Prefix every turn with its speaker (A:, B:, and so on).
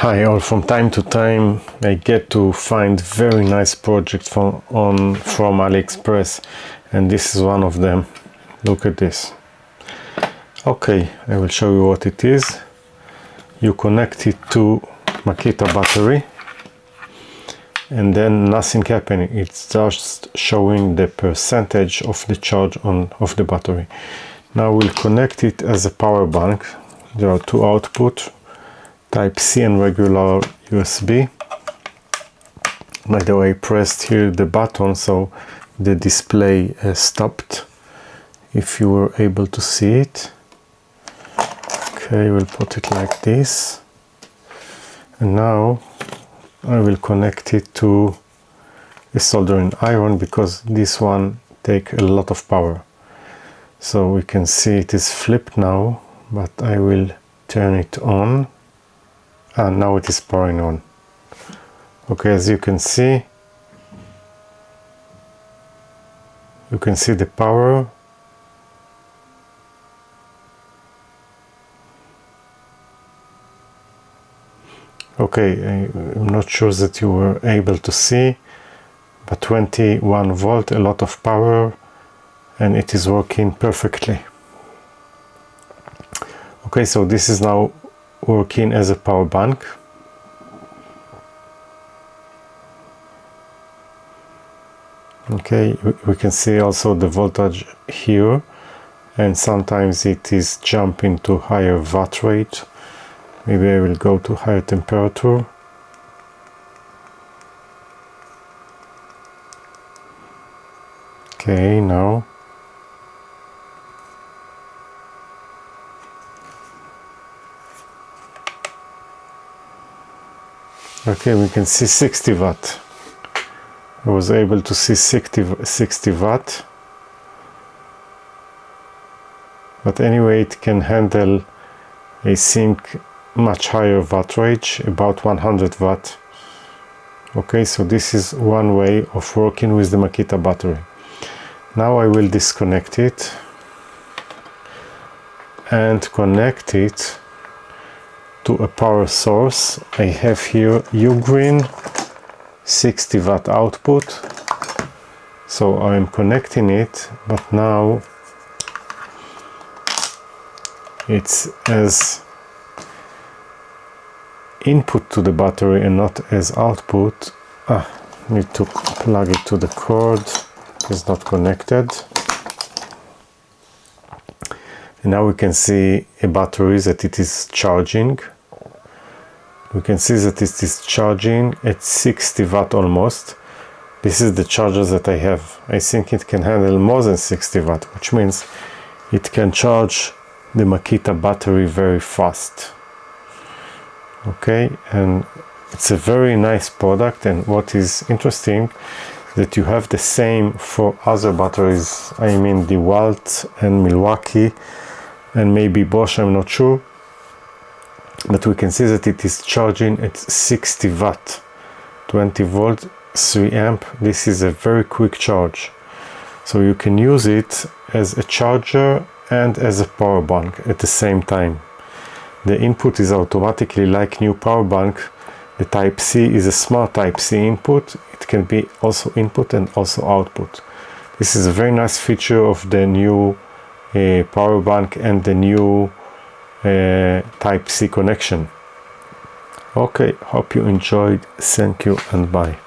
A: Hi all, from time to time I get to find very nice projects from AliExpress, and this is one of them. Look at this. Okay, I will show you what it is. You connect it to Makita battery and then nothing happening. It's just showing the percentage of the charge of the battery. Now we'll connect it as a power bank. There are two outputs, Type C and regular USB. By the way, I pressed here the button so the display stopped, if you were able to see it. Okay, we'll put it like this, and now I will connect it to a soldering iron because this one takes a lot of power. So we can see it is flipped now, but I will turn it on. And now it is powering on. Okay, as you can see the power. Okay, I'm not sure that you were able to see, but 21 volt, a lot of power, and it is working perfectly. Okay, so this is now working as a power bank. Okay, we can see also the voltage here, and sometimes it is jumping to higher watt rate. Maybe I will go to higher temperature. Okay, now okay, we can see 60 watt. I was able to see 60 watt. But anyway, it can handle, I think, much higher watt rate, about 100 watt. Okay, so this is one way of working with the Makita battery. Now I will disconnect it and connect it to a power source. I have here U-green 60 watt output, so I am connecting it, but now it's as input to the battery and not as output. Need to plug it to the cord. It's not connected. And now we can see a battery that it is charging. We can see that it is charging at 60 watt almost. This is the charger that I have. I think it can handle more than 60 watt, which means it can charge the Makita battery very fast. Okay, and it's a very nice product, and what is interesting that you have the same for other batteries. I mean the Walt and Milwaukee and maybe Bosch, I'm not sure. But we can see that it is charging at 60 watt, 20 volt, 3 amp. This is a very quick charge. So you can use it as a charger and as a power bank at the same time. The input is automatically like new power bank. The Type C is a smart Type C input. It can be also input and also output. This is a very nice feature of the new power bank and the new Type C connection. Okay, hope you enjoyed. Thank you and bye.